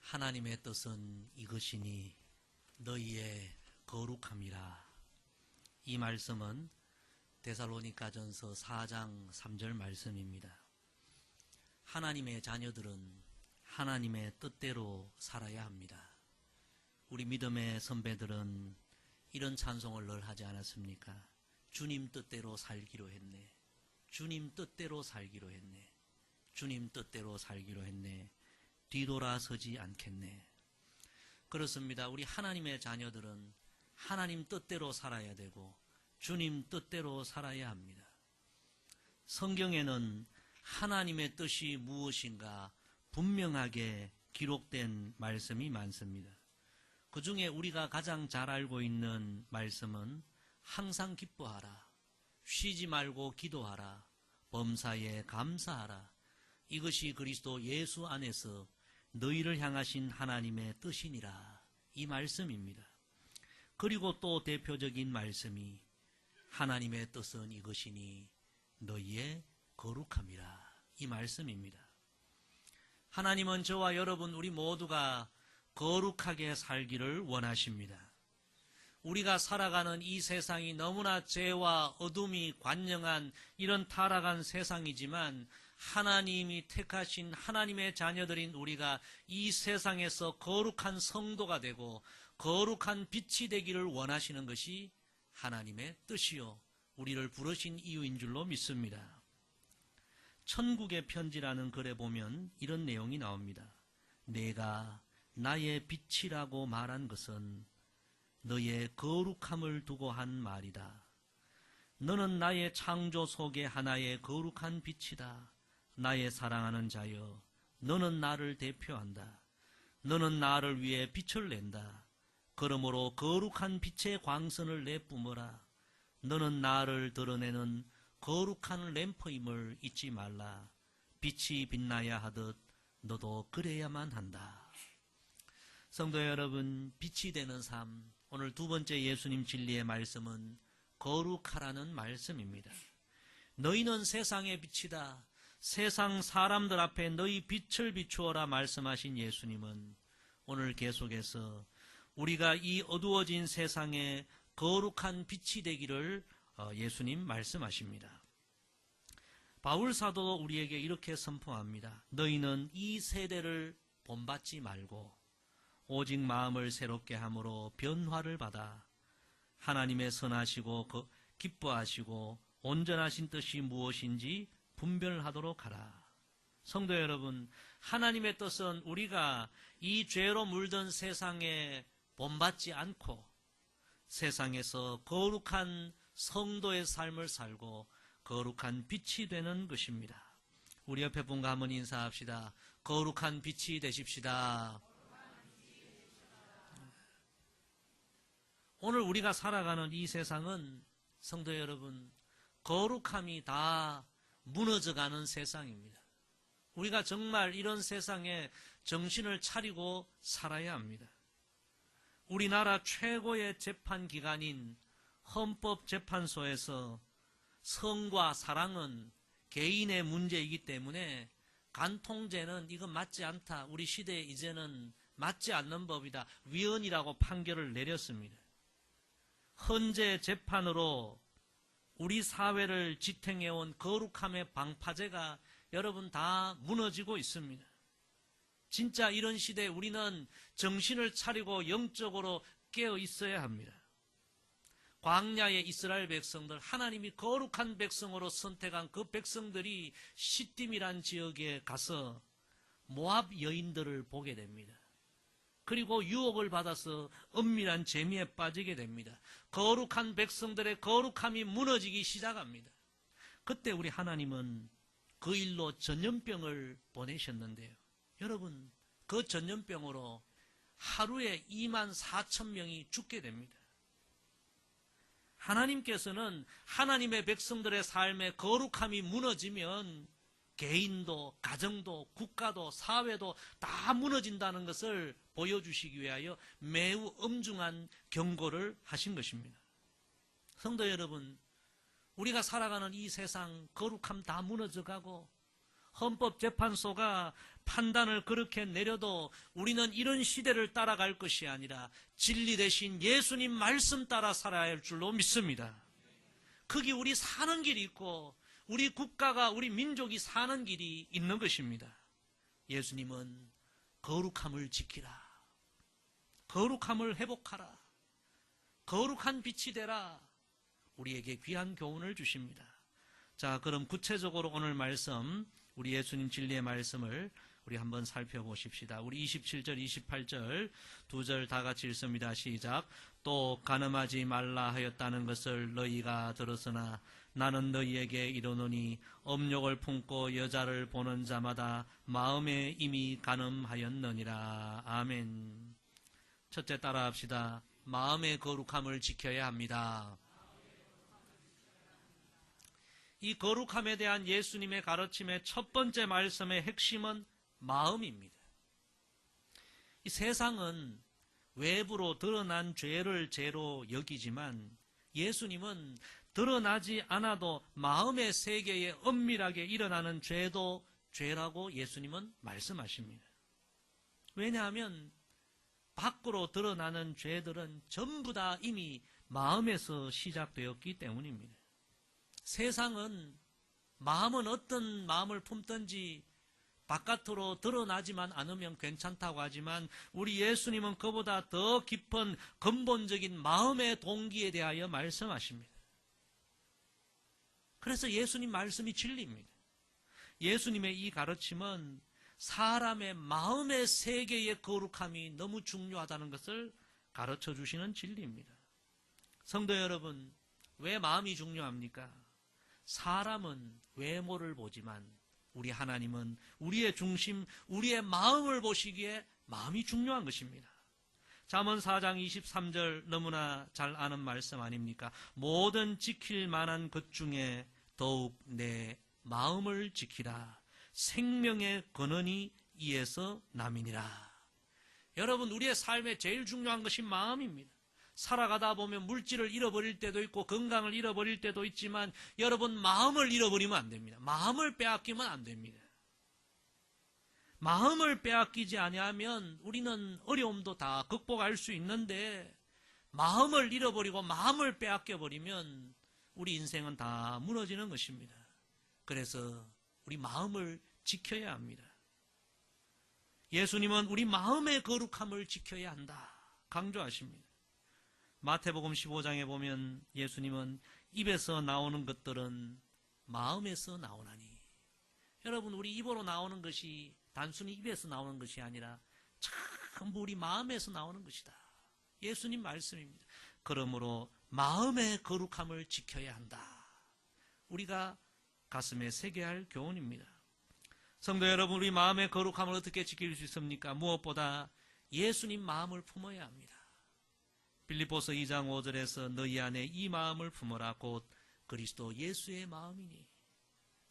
하나님의 뜻은 이것이니 너희의 거룩함이라. 이 말씀은 데살로니가전서 4장 3절 말씀입니다. 하나님의 자녀들은 하나님의 뜻대로 살아야 합니다. 우리 믿음의 선배들은 이런 찬송을 늘 하지 않았습니까? 주님 뜻대로 살기로 했네. 주님 뜻대로 살기로 했네. 주님 뜻대로 살기로 했네. 뒤돌아서지 않겠네. 그렇습니다. 우리 하나님의 자녀들은 하나님 뜻대로 살아야 되고 주님 뜻대로 살아야 합니다. 성경에는 하나님의 뜻이 무엇인가 분명하게 기록된 말씀이 많습니다. 그 중에 우리가 가장 잘 알고 있는 말씀은 항상 기뻐하라, 쉬지 말고 기도하라, 범사에 감사하라. 이것이 그리스도 예수 안에서 너희를 향하신 하나님의 뜻이니라. 이 말씀입니다. 그리고 또 대표적인 말씀이 하나님의 뜻은 이것이니 너희의 거룩함이라. 이 말씀입니다. 하나님은 저와 여러분 우리 모두가 거룩하게 살기를 원하십니다. 우리가 살아가는 이 세상이 너무나 죄와 어둠이 관영한 이런 타락한 세상이지만 하나님이 택하신 하나님의 자녀들인 우리가 이 세상에서 거룩한 성도가 되고 거룩한 빛이 되기를 원하시는 것이 하나님의 뜻이요 우리를 부르신 이유인 줄로 믿습니다. 천국의 편지라는 글에 보면 이런 내용이 나옵니다. 내가 나의 빛이라고 말한 것은 너의 거룩함을 두고 한 말이다. 너는 나의 창조 속에 하나의 거룩한 빛이다. 나의 사랑하는 자여, 너는 나를 대표한다. 너는 나를 위해 빛을 낸다. 그러므로 거룩한 빛의 광선을 내뿜어라. 너는 나를 드러내는 거룩한 램프임을 잊지 말라. 빛이 빛나야 하듯 너도 그래야만 한다. 성도 여러분, 빛이 되는 삶, 오늘 두 번째 예수님 진리의 말씀은 거룩하라는 말씀입니다. 너희는 세상의 빛이다. 세상 사람들 앞에 너희 빛을 비추어라 말씀하신 예수님은 오늘 계속해서 우리가 이 어두워진 세상에 거룩한 빛이 되기를 예수님 말씀하십니다. 바울 사도도 우리에게 이렇게 선포합니다. 너희는 이 세대를 본받지 말고 오직 마음을 새롭게 함으로 변화를 받아 하나님의 선하시고 기뻐하시고 온전하신 뜻이 무엇인지 분별하도록 하라. 성도 여러분, 하나님의 뜻은 우리가 이 죄로 물든 세상에 본받지 않고 세상에서 거룩한 성도의 삶을 살고 거룩한 빛이 되는 것입니다. 우리 옆에 분과 한번 인사합시다. 거룩한 빛이 되십시다. 오늘 우리가 살아가는 이 세상은 성도 여러분, 거룩함이 다 무너져가는 세상입니다. 우리가 정말 이런 세상에 정신을 차리고 살아야 합니다. 우리나라 최고의 재판기관인 헌법재판소에서 성과 사랑은 개인의 문제이기 때문에 간통죄는 이건 맞지 않다. 우리 시대에 이제는 맞지 않는 법이다. 위헌이라고 판결을 내렸습니다. 헌재 재판으로 우리 사회를 지탱해온 거룩함의 방파제가 여러분 다 무너지고 있습니다. 진짜 이런 시대에 우리는 정신을 차리고 영적으로 깨어 있어야 합니다. 광야의 이스라엘 백성들, 하나님이 거룩한 백성으로 선택한 그 백성들이 시딤이란 지역에 가서 모압 여인들을 보게 됩니다. 그리고 유혹을 받아서 은밀한 재미에 빠지게 됩니다. 거룩한 백성들의 거룩함이 무너지기 시작합니다. 그때 우리 하나님은 그 일로 전염병을 보내셨는데요. 여러분, 그 전염병으로 하루에 24,000명이 죽게 됩니다. 하나님께서는 하나님의 백성들의 삶의 거룩함이 무너지면 개인도, 가정도, 국가도, 사회도 다 무너진다는 것을 보여주시기 위하여 매우 엄중한 경고를 하신 것입니다. 성도 여러분, 우리가 살아가는 이 세상 거룩함 다 무너져가고 헌법재판소가 판단을 그렇게 내려도 우리는 이런 시대를 따라갈 것이 아니라 진리 대신 예수님 말씀 따라 살아야 할 줄로 믿습니다. 거기 우리 사는 길이 있고 우리 국가가 우리 민족이 사는 길이 있는 것입니다. 예수님은 거룩함을 지키라, 거룩함을 회복하라, 거룩한 빛이 되라, 우리에게 귀한 교훈을 주십니다. 자, 그럼 구체적으로 오늘 말씀, 우리 예수님 진리의 말씀을 우리 한번 살펴보십시다. 우리 27절, 28절 두 절 다 같이 읽습니다. 시작. 또 간음하지 말라 하였다는 것을 너희가 들었으나 나는 너희에게 이르노니 업욕을 품고 여자를 보는 자마다 마음에 이미 간음하였느니라. 아멘. 첫째 따라합시다. 마음의 거룩함을 지켜야 합니다. 이 거룩함에 대한 예수님의 가르침의 첫 번째 말씀의 핵심은 마음입니다. 이 세상은 외부로 드러난 죄를 죄로 여기지만 예수님은 드러나지 않아도 마음의 세계에 엄밀하게 일어나는 죄도 죄라고 예수님은 말씀하십니다. 왜냐하면 밖으로 드러나는 죄들은 전부 다 이미 마음에서 시작되었기 때문입니다. 세상은 마음은 어떤 마음을 품든지 바깥으로 드러나지만 않으면 괜찮다고 하지만 우리 예수님은 그보다 더 깊은 근본적인 마음의 동기에 대하여 말씀하십니다. 그래서 예수님 말씀이 진리입니다. 예수님의 이 가르침은 사람의 마음의 세계의 거룩함이 너무 중요하다는 것을 가르쳐 주시는 진리입니다. 성도 여러분, 왜 마음이 중요합니까? 사람은 외모를 보지만 우리 하나님은 우리의 중심, 우리의 마음을 보시기에 마음이 중요한 것입니다. 잠언 4장 23절 너무나 잘 아는 말씀 아닙니까? 모든 지킬 만한 것 중에 더욱 내 마음을 지키라. 생명의 근원이 이에서 남이니라. 여러분, 우리의 삶에 제일 중요한 것이 마음입니다. 살아가다 보면 물질을 잃어버릴 때도 있고 건강을 잃어버릴 때도 있지만 여러분, 마음을 잃어버리면 안 됩니다. 마음을 빼앗기면 안 됩니다. 마음을 빼앗기지 아니하면 우리는 어려움도 다 극복할 수 있는데 마음을 잃어버리고 마음을 빼앗겨버리면 우리 인생은 다 무너지는 것입니다. 그래서 우리 마음을 지켜야 합니다. 예수님은 우리 마음의 거룩함을 지켜야 한다 강조하십니다. 마태복음 15장에 보면 예수님은 입에서 나오는 것들은 마음에서 나오나니. 여러분, 우리 입으로 나오는 것이 단순히 입에서 나오는 것이 아니라 전부 우리 마음에서 나오는 것이다. 예수님 말씀입니다. 그러므로 마음의 거룩함을 지켜야 한다. 우리가 가슴에 새겨야 할 교훈입니다. 성도 여러분, 우리 마음의 거룩함을 어떻게 지킬 수 있습니까? 무엇보다 예수님 마음을 품어야 합니다. 빌립보서 2장 5절에서 너희 안에 이 마음을 품어라 곧 그리스도 예수의 마음이니.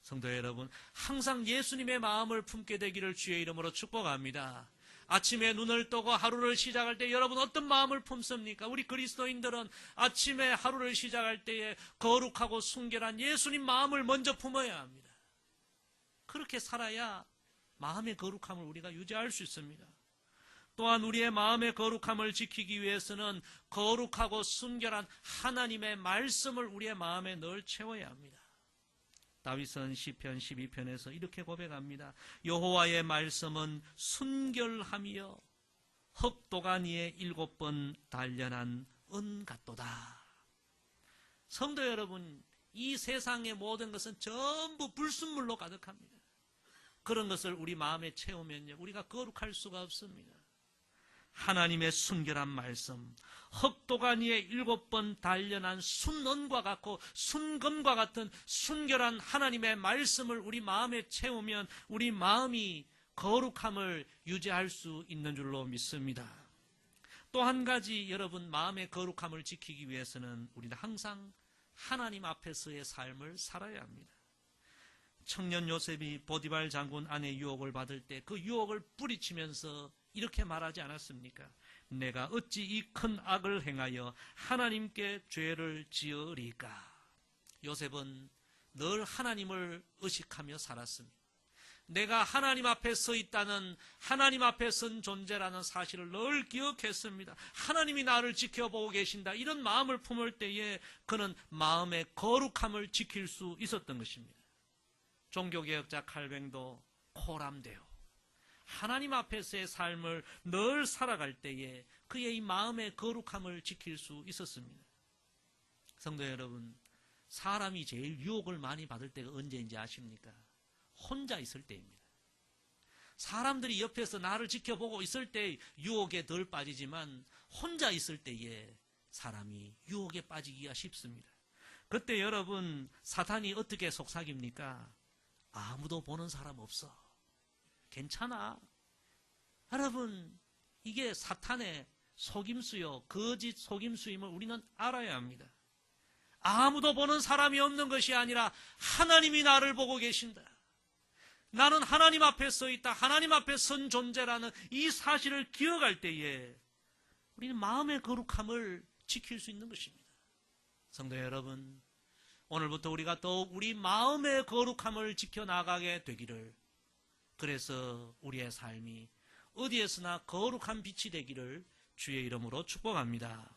성도 여러분, 항상 예수님의 마음을 품게 되기를 주의 이름으로 축복합니다. 아침에 눈을 뜨고 하루를 시작할 때 여러분 어떤 마음을 품습니까? 우리 그리스도인들은 아침에 하루를 시작할 때에 거룩하고 순결한 예수님 마음을 먼저 품어야 합니다. 그렇게 살아야 마음의 거룩함을 우리가 유지할 수 있습니다. 또한 우리의 마음의 거룩함을 지키기 위해서는 거룩하고 순결한 하나님의 말씀을 우리의 마음에 늘 채워야 합니다. 다윗은 시편 12편에서 이렇게 고백합니다. 여호와의 말씀은 순결함이여 흑도가니에 7번 단련한 은 같도다. 성도 여러분, 이 세상의 모든 것은 전부 불순물로 가득합니다. 그런 것을 우리 마음에 채우면요, 우리가 거룩할 수가 없습니다. 하나님의 순결한 말씀, 흑도가니에 7번 단련한 순은과 같고 순금과 같은 순결한 하나님의 말씀을 우리 마음에 채우면 우리 마음이 거룩함을 유지할 수 있는 줄로 믿습니다. 또 한 가지, 여러분, 마음의 거룩함을 지키기 위해서는 우리는 항상 하나님 앞에서의 삶을 살아야 합니다. 청년 요셉이 보디발 장군 아내 유혹을 받을 때 그 유혹을 뿌리치면서 이렇게 말하지 않았습니까? 내가 어찌 이 큰 악을 행하여 하나님께 죄를 지으리까? 요셉은 늘 하나님을 의식하며 살았습니다. 내가 하나님 앞에 서 있다는, 하나님 앞에 선 존재라는 사실을 늘 기억했습니다. 하나님이 나를 지켜보고 계신다, 이런 마음을 품을 때에 그는 마음의 거룩함을 지킬 수 있었던 것입니다. 종교개혁자 칼뱅도 코람데오, 하나님 앞에서의 삶을 늘 살아갈 때에 그의 이 마음의 거룩함을 지킬 수 있었습니다. 성도 여러분, 사람이 제일 유혹을 많이 받을 때가 언제인지 아십니까? 혼자 있을 때입니다. 사람들이 옆에서 나를 지켜보고 있을 때 유혹에 덜 빠지지만 혼자 있을 때에 사람이 유혹에 빠지기가 쉽습니다. 그때 여러분, 사탄이 어떻게 속삭입니까? 아무도 보는 사람 없어, 괜찮아. 여러분, 이게 사탄의 속임수요, 거짓 속임수임을 우리는 알아야 합니다. 아무도 보는 사람이 없는 것이 아니라 하나님이 나를 보고 계신다, 나는 하나님 앞에 서 있다, 하나님 앞에 선 존재라는 이 사실을 기억할 때에 우리는 마음의 거룩함을 지킬 수 있는 것입니다. 성도 여러분, 오늘부터 우리가 더욱 우리 마음의 거룩함을 지켜나가게 되기를, 그래서 우리의 삶이 어디에서나 거룩한 빛이 되기를 주의 이름으로 축복합니다.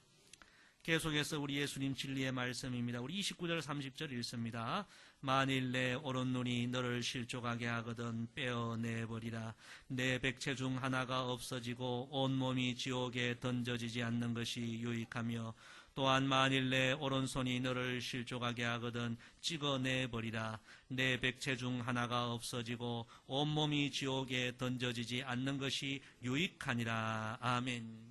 계속해서 우리 예수님 진리의 말씀입니다. 우리 29절 30절 읽습니다. 만일 내 오른눈이 너를 실족하게 하거든 빼어내버리라. 내 백체 중 하나가 없어지고 온몸이 지옥에 던져지지 않는 것이 유익하며, 또한 만일 내 오른손이 너를 실족하게 하거든 찍어내버리라. 내 백체 중 하나가 없어지고 온몸이 지옥에 던져지지 않는 것이 유익하니라. 아멘.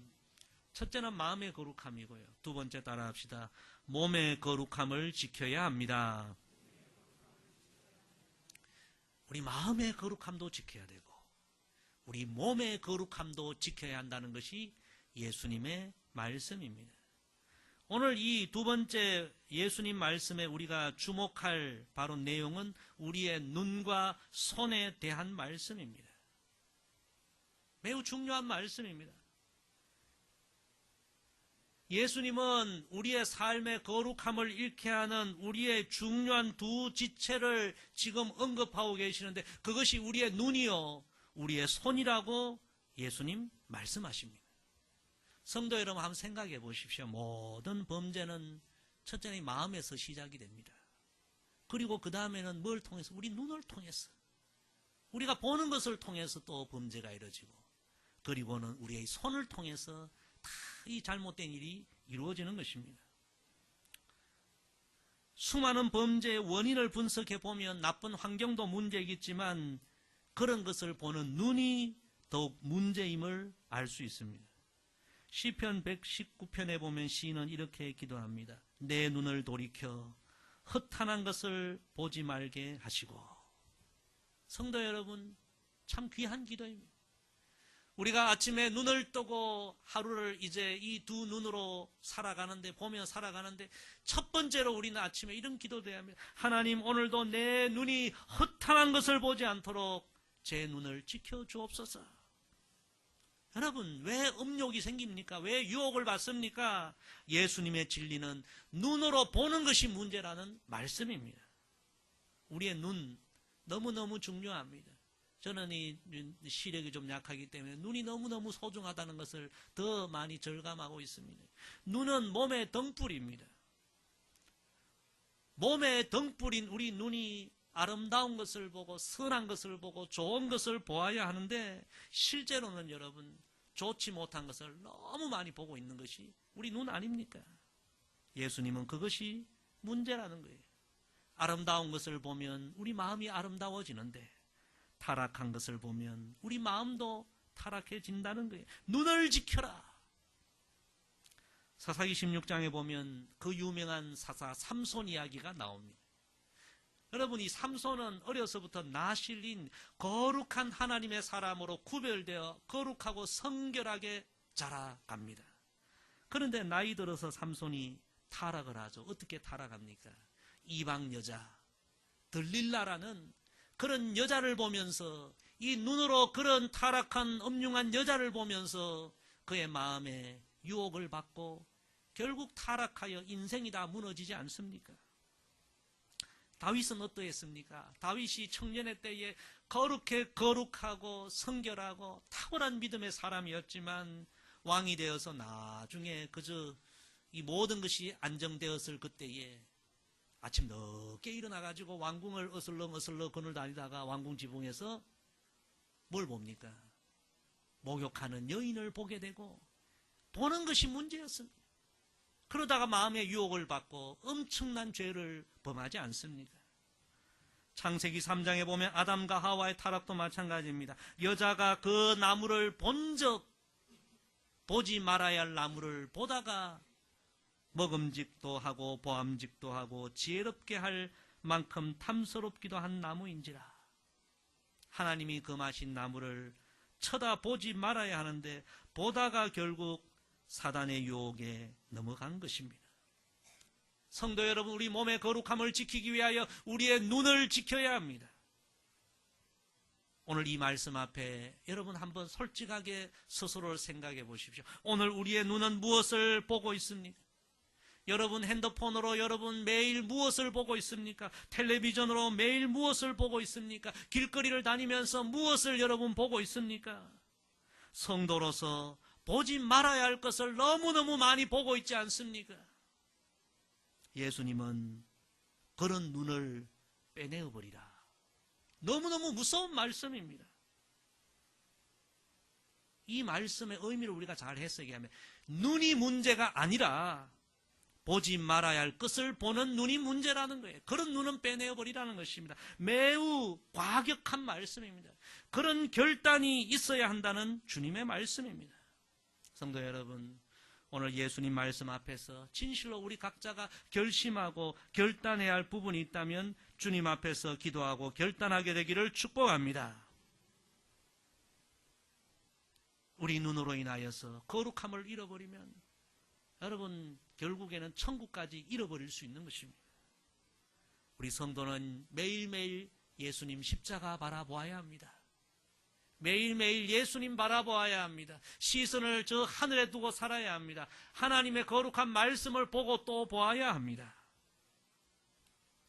첫째는 마음의 거룩함이고요. 두 번째 따라합시다. 몸의 거룩함을 지켜야 합니다. 우리 마음의 거룩함도 지켜야 되고 우리 몸의 거룩함도 지켜야 한다는 것이 예수님의 말씀입니다. 오늘 이 두 번째 예수님 말씀에 우리가 주목할 바로 내용은 우리의 눈과 손에 대한 말씀입니다. 매우 중요한 말씀입니다. 예수님은 우리의 삶의 거룩함을 잃게 하는 우리의 중요한 두 지체를 지금 언급하고 계시는데, 그것이 우리의 눈이요 우리의 손이라고 예수님 말씀하십니다. 성도 여러분, 한번 생각해 보십시오. 모든 범죄는 첫째는 마음에서 시작이 됩니다. 그리고 그 다음에는 뭘 통해서? 우리 눈을 통해서, 우리가 보는 것을 통해서 또 범죄가 이루어지고, 그리고는 우리의 손을 통해서 다 이 잘못된 일이 이루어지는 것입니다. 수많은 범죄의 원인을 분석해 보면 나쁜 환경도 문제이겠지만 그런 것을 보는 눈이 더욱 문제임을 알 수 있습니다. 시편 119편에 보면 시인은 이렇게 기도합니다. 내 눈을 돌이켜 허탄한 것을 보지 말게 하시고. 성도 여러분, 참 귀한 기도입니다. 우리가 아침에 눈을 뜨고 하루를 이제 이 두 눈으로 살아가는데, 보며 살아가는데, 첫 번째로 우리는 아침에 이런 기도돼야 합니다. 하나님, 오늘도 내 눈이 허탄한 것을 보지 않도록 제 눈을 지켜주옵소서. 여러분, 왜 음욕이 생깁니까? 왜 유혹을 받습니까? 예수님의 진리는 눈으로 보는 것이 문제라는 말씀입니다. 우리의 눈 너무너무 중요합니다. 저는 이 시력이 좀 약하기 때문에 눈이 너무너무 소중하다는 것을 더 많이 절감하고 있습니다. 눈은 몸의 등불입니다. 몸의 등불인 우리 눈이 아름다운 것을 보고 선한 것을 보고 좋은 것을 보아야 하는데, 실제로는 여러분 좋지 못한 것을 너무 많이 보고 있는 것이 우리 눈 아닙니까? 예수님은 그것이 문제라는 거예요. 아름다운 것을 보면 우리 마음이 아름다워지는데, 타락한 것을 보면 우리 마음도 타락해진다는 거예요. 눈을 지켜라. 사사기 16장에 보면 그 유명한 사사 삼손 이야기가 나옵니다. 여러분, 이 삼손은 어려서부터 나실린 거룩한 하나님의 사람으로 구별되어 거룩하고 성결하게 자라갑니다. 그런데 나이 들어서 삼손이 타락을 하죠. 어떻게 타락합니까? 이방 여자 들릴라라는 그런 여자를 보면서, 이 눈으로 그런 타락한 음흉한 여자를 보면서 그의 마음에 유혹을 받고 결국 타락하여 인생이 다 무너지지 않습니까? 다윗은 어떠했습니까? 다윗이 청년의 때에 거룩하고 성결하고 탁월한 믿음의 사람이었지만 왕이 되어서 나중에 그저 이 모든 것이 안정되었을 그때에 아침 늦게 일어나가지고 왕궁을 어슬렁 거늘 다니다가 왕궁 지붕에서 뭘 봅니까? 목욕하는 여인을 보게 되고 보는 것이 문제였습니다. 그러다가 마음의 유혹을 받고 엄청난 죄를 범하지 않습니까? 창세기 3장에 보면 아담과 하와의 타락도 마찬가지입니다. 여자가 그 나무를 보지 말아야 할 나무를 보다가 먹음직도 하고 보암직도 하고 지혜롭게 할 만큼 탐스럽기도 한 나무인지라. 하나님이 금하신 나무를 쳐다보지 말아야 하는데 보다가 결국 사단의 유혹에 넘어간 것입니다. 성도 여러분, 우리 몸의 거룩함을 지키기 위하여 우리의 눈을 지켜야 합니다. 오늘 이 말씀 앞에 여러분 한번 솔직하게 스스로를 생각해 보십시오. 오늘 우리의 눈은 무엇을 보고 있습니까? 여러분 핸드폰으로 여러분 매일 무엇을 보고 있습니까? 텔레비전으로 매일 무엇을 보고 있습니까? 길거리를 다니면서 무엇을 여러분 보고 있습니까? 성도로서 보지 말아야 할 것을 너무너무 많이 보고 있지 않습니까? 예수님은 그런 눈을 빼내어버리라. 너무너무 무서운 말씀입니다. 이 말씀의 의미를 우리가 잘 해석하면 눈이 문제가 아니라 보지 말아야 할 것을 보는 눈이 문제라는 거예요. 그런 눈은 빼내어버리라는 것입니다. 매우 과격한 말씀입니다. 그런 결단이 있어야 한다는 주님의 말씀입니다. 성도 여러분, 오늘 예수님 말씀 앞에서 진실로 우리 각자가 결심하고 결단해야 할 부분이 있다면 주님 앞에서 기도하고 결단하게 되기를 축복합니다. 우리 눈으로 인하여서 거룩함을 잃어버리면 여러분 결국에는 천국까지 잃어버릴 수 있는 것입니다. 우리 성도는 매일매일 예수님 십자가 바라보아야 합니다. 매일매일 예수님 바라보아야 합니다. 시선을 저 하늘에 두고 살아야 합니다. 하나님의 거룩한 말씀을 보고 또 보아야 합니다.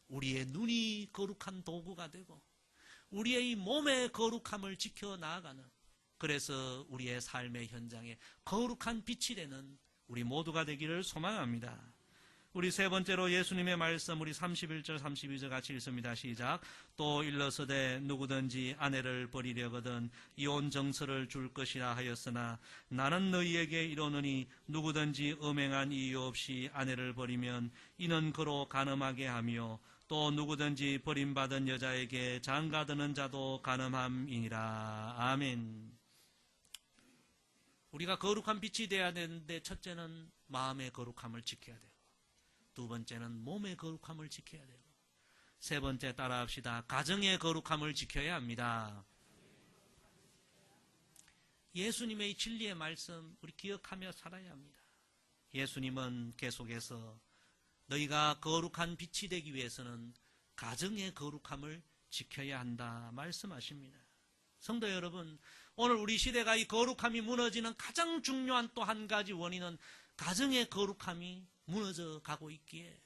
우리의 눈이 거룩한 도구가 되고 우리의 몸의 거룩함을 지켜나가는, 그래서 우리의 삶의 현장에 거룩한 빛이 되는 우리 모두가 되기를 소망합니다. 우리 세 번째로 예수님의 말씀 우리 31절 32절 같이 읽습니다. 시작. 또 일러서되 누구든지 아내를 버리려거든 이혼 정서를 줄 것이라 하였으나 나는 너희에게 이르노니 누구든지 음행한 이유 없이 아내를 버리면 이는 그로 간음하게 하며 또 누구든지 버림받은 여자에게 장가드는 자도 간음함이니라. 아멘. 우리가 거룩한 빛이 되어야 되는데 첫째는 마음의 거룩함을 지켜야 되고 두 번째는 몸의 거룩함을 지켜야 되고 세 번째 따라합시다. 가정의 거룩함을 지켜야 합니다. 예수님의 이 진리의 말씀 우리 기억하며 살아야 합니다. 예수님은 계속해서 너희가 거룩한 빛이 되기 위해서는 가정의 거룩함을 지켜야 한다 말씀하십니다. 성도 여러분, 오늘 우리 시대가 이 거룩함이 무너지는 가장 중요한 또 한 가지 원인은 가정의 거룩함이 무너져 가고 있기에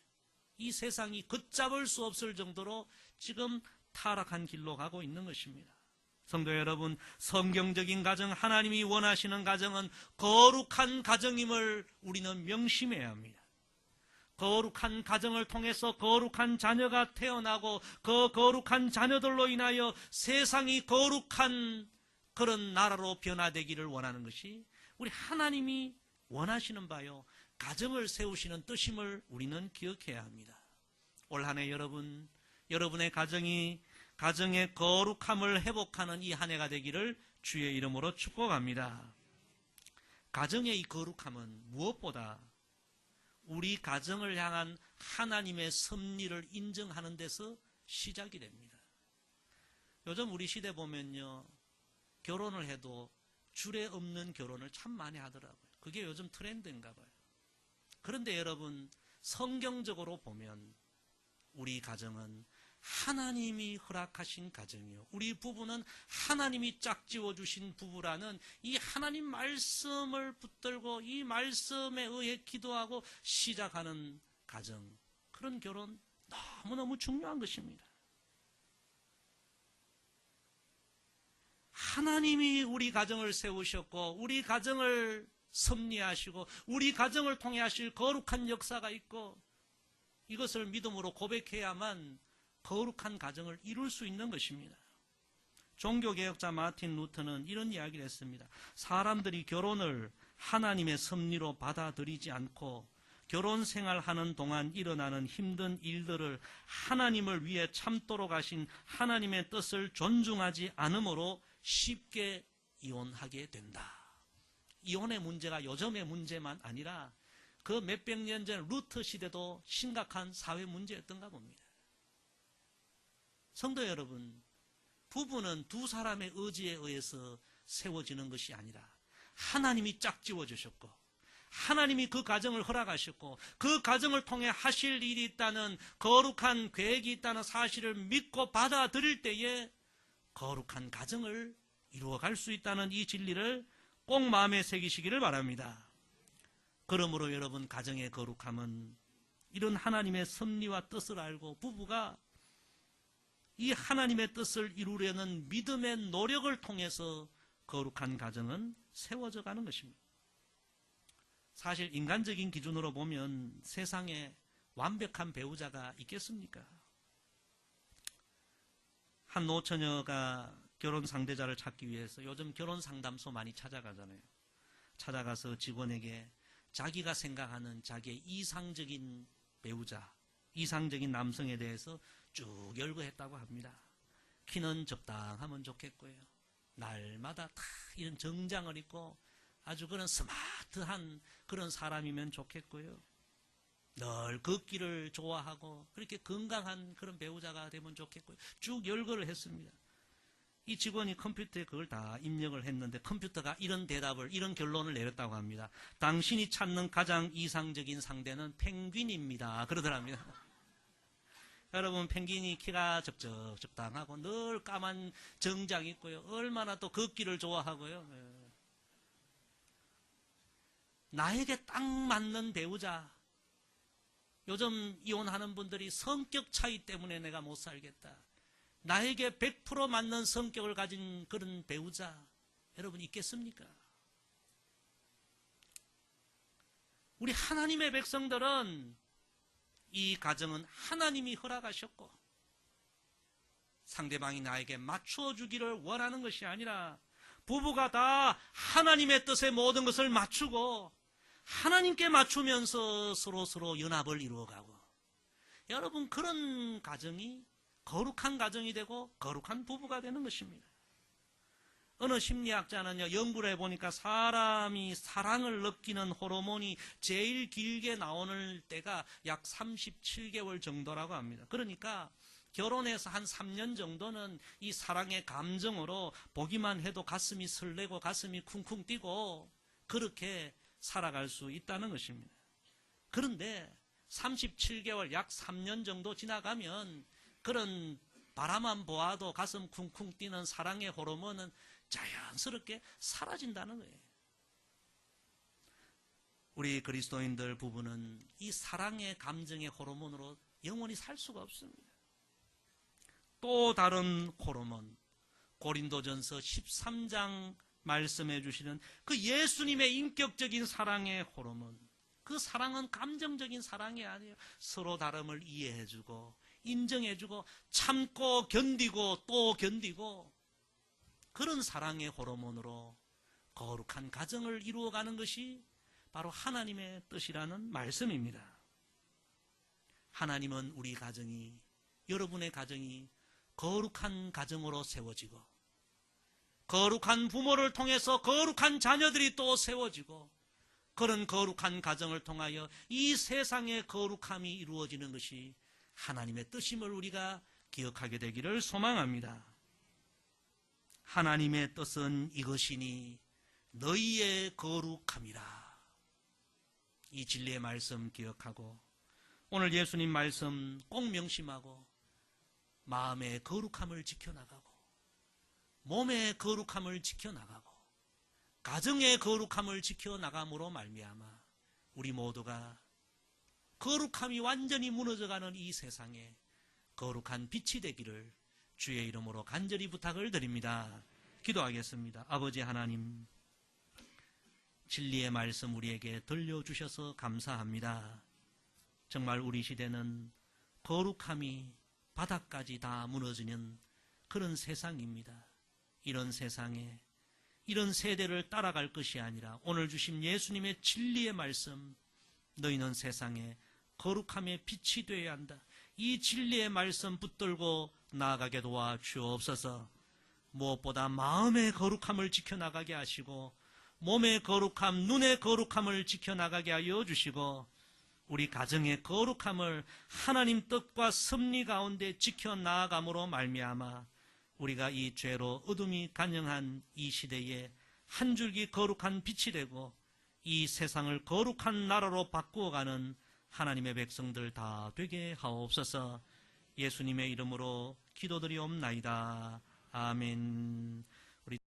이 세상이 걷잡을 수 없을 정도로 지금 타락한 길로 가고 있는 것입니다. 성도 여러분, 성경적인 가정, 하나님이 원하시는 가정은 거룩한 가정임을 우리는 명심해야 합니다. 거룩한 가정을 통해서 거룩한 자녀가 태어나고 그 거룩한 자녀들로 인하여 세상이 거룩한 그런 나라로 변화되기를 원하는 것이 우리 하나님이 원하시는 바요 가정을 세우시는 뜻임을 우리는 기억해야 합니다. 올 한 해 여러분의 가정의 거룩함을 회복하는 이 한 해가 되기를 주의 이름으로 축복합니다. 가정의 이 거룩함은 무엇보다 우리 가정을 향한 하나님의 섭리를 인정하는 데서 시작이 됩니다. 요즘 우리 시대 보면요, 결혼을 해도 주례 없는 결혼을 참 많이 하더라고요. 그게 요즘 트렌드인가 봐요. 그런데 여러분, 성경적으로 보면 우리 가정은 하나님이 허락하신 가정이요, 우리 부부는 하나님이 짝지어 주신 부부라는 이 하나님 말씀을 붙들고 이 말씀에 의해 기도하고 시작하는 가정, 그런 결혼 너무너무 중요한 것입니다. 하나님이 우리 가정을 세우셨고 우리 가정을 섭리하시고 우리 가정을 통해 하실 거룩한 역사가 있고 이것을 믿음으로 고백해야만 거룩한 가정을 이룰 수 있는 것입니다. 종교개혁자 마틴 루터는 이런 이야기를 했습니다. 사람들이 결혼을 하나님의 섭리로 받아들이지 않고 결혼 생활하는 동안 일어나는 힘든 일들을 하나님을 위해 참도록 하신 하나님의 뜻을 존중하지 않으므로 쉽게 이혼하게 된다. 이혼의 문제가 요즘의 문제만 아니라 그 몇백 년 전 루터 시대도 심각한 사회 문제였던가 봅니다. 성도 여러분, 부부는 두 사람의 의지에 의해서 세워지는 것이 아니라 하나님이 짝지어 주셨고 하나님이 그 가정을 허락하셨고 그 가정을 통해 하실 일이 있다는 거룩한 계획이 있다는 사실을 믿고 받아들일 때에 거룩한 가정을 이루어갈 수 있다는 이 진리를 꼭 마음에 새기시기를 바랍니다. 그러므로 여러분, 가정의 거룩함은 이런 하나님의 섭리와 뜻을 알고 부부가 이 하나님의 뜻을 이루려는 믿음의 노력을 통해서 거룩한 가정은 세워져 가는 것입니다. 사실 인간적인 기준으로 보면 세상에 완벽한 배우자가 있겠습니까? 한 노처녀가 결혼 상대자를 찾기 위해서 요즘 결혼 상담소 많이 찾아가잖아요. 찾아가서 직원에게 자기가 생각하는 자기의 이상적인 배우자, 이상적인 남성에 대해서 쭉 열거했다고 합니다. 키는 적당하면 좋겠고요. 날마다 다 이런 정장을 입고 아주 그런 스마트한 그런 사람이면 좋겠고요. 늘 걷기를 좋아하고 그렇게 건강한 그런 배우자가 되면 좋겠고요. 쭉 열거를 했습니다. 이 직원이 컴퓨터에 그걸 다 입력을 했는데 컴퓨터가 이런 대답을, 이런 결론을 내렸다고 합니다. 당신이 찾는 가장 이상적인 상대는 펭귄입니다. 그러더랍니다. 여러분, 펭귄이 키가 적당하고 늘 까만 정장 입고요. 얼마나 또 걷기를 좋아하고요. 나에게 딱 맞는 배우자. 요즘 이혼하는 분들이 성격 차이 때문에 내가 못 살겠다. 나에게 100% 맞는 성격을 가진 그런 배우자, 여러분 있겠습니까? 우리 하나님의 백성들은 이 가정은 하나님이 허락하셨고 상대방이 나에게 맞추어 주기를 원하는 것이 아니라 부부가 다 하나님의 뜻에 모든 것을 맞추고 하나님께 맞추면서 서로 연합을 이루어가고, 여러분 그런 가정이 거룩한 가정이 되고 거룩한 부부가 되는 것입니다. 어느 심리학자는요, 연구를 해보니까 사람이 사랑을 느끼는 호르몬이 제일 길게 나오는 때가 약 37개월 정도라고 합니다. 그러니까 결혼해서 한 3년 정도는 이 사랑의 감정으로 보기만 해도 가슴이 설레고 가슴이 쿵쿵 뛰고 그렇게 살아갈 수 있다는 것입니다. 그런데 37개월, 약 3년 정도 지나가면 그런 바라만 보아도 가슴 쿵쿵 뛰는 사랑의 호르몬은 자연스럽게 사라진다는 거예요. 우리 그리스도인들 부부는 이 사랑의 감정의 호르몬으로 영원히 살 수가 없습니다. 또 다른 호르몬, 고린도전서 13장 말씀해 주시는 그 예수님의 인격적인 사랑의 호르몬, 그 사랑은 감정적인 사랑이 아니에요. 서로 다름을 이해해주고 인정해주고 참고 견디고 또 견디고, 그런 사랑의 호르몬으로 거룩한 가정을 이루어가는 것이 바로 하나님의 뜻이라는 말씀입니다. 하나님은 우리 가정이, 여러분의 가정이 거룩한 가정으로 세워지고 거룩한 부모를 통해서 거룩한 자녀들이 또 세워지고 그런 거룩한 가정을 통하여 이 세상의 거룩함이 이루어지는 것이 하나님의 뜻임을 우리가 기억하게 되기를 소망합니다. 하나님의 뜻은 이것이니 너희의 거룩함이라. 이 진리의 말씀 기억하고 오늘 예수님 말씀 꼭 명심하고 마음의 거룩함을 지켜나가고 몸의 거룩함을 지켜나가고 가정의 거룩함을 지켜나감으로 말미암아 우리 모두가 거룩함이 완전히 무너져가는 이 세상에 거룩한 빛이 되기를 주의 이름으로 간절히 부탁을 드립니다. 기도하겠습니다. 아버지 하나님, 진리의 말씀 우리에게 들려주셔서 감사합니다. 정말 우리 시대는 거룩함이 바닥까지 다 무너지는 그런 세상입니다. 이런 세상에 이런 세대를 따라갈 것이 아니라 오늘 주신 예수님의 진리의 말씀, 너희는 세상에 거룩함의 빛이 되어야 한다. 이 진리의 말씀 붙들고 나아가게 도와 주옵소서. 무엇보다 마음의 거룩함을 지켜나가게 하시고 몸의 거룩함, 눈의 거룩함을 지켜나가게 하여 주시고 우리 가정의 거룩함을 하나님 뜻과 섭리 가운데 지켜나아감으로 말미암아 우리가 이 죄로 어둠이 간영한 이 시대에 한 줄기 거룩한 빛이 되고 이 세상을 거룩한 나라로 바꾸어가는 하나님의 백성들 다 되게 하옵소서. 예수님의 이름으로 기도드리옵나이다. 아멘.